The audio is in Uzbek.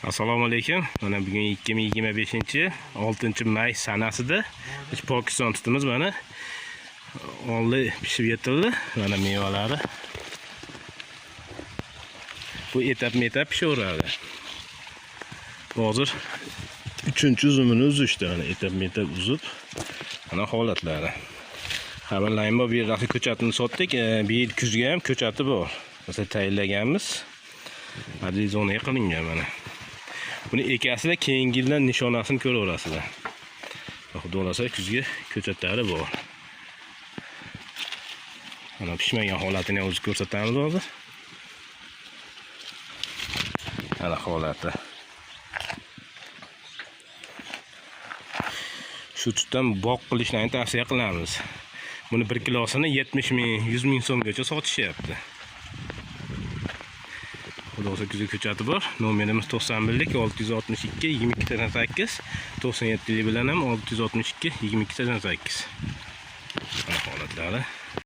Assalomu alaykum. Mana bugun 2025-yil 6-may sanasida biz Pokiston tutimiz mana oldi pishib yetildi. Mana mevalari. Bu etap-metap pishaveradi. Hozir 3-uzumini uzishdi. Mana etap-metap uzib, mana holatlari. Xabarlayim bu yerda ko'chatini sotdik. Bu yil kuzga ham ko'chati bor. Mesela tayinlaganmiz. Adizona qilingan mana. Buni ekasida keyingi yildan nishonasini ko'raverasizlar. Xudo xolasa kuzga ko'chatlari bor. Mana pishmagan holatini o'zi ko'rsatamiz hozir. Mana holati. Shu tutdan boq qilishni tavsiya qilamiz. Buni 1 kilosini 70 ming, 100 ming so'mgacha sotishyapti. Xudosa kuzga ko'chati bor. Nomerimiz 91lik 662 22 97 bilan ham 662 22 Mana holatlari.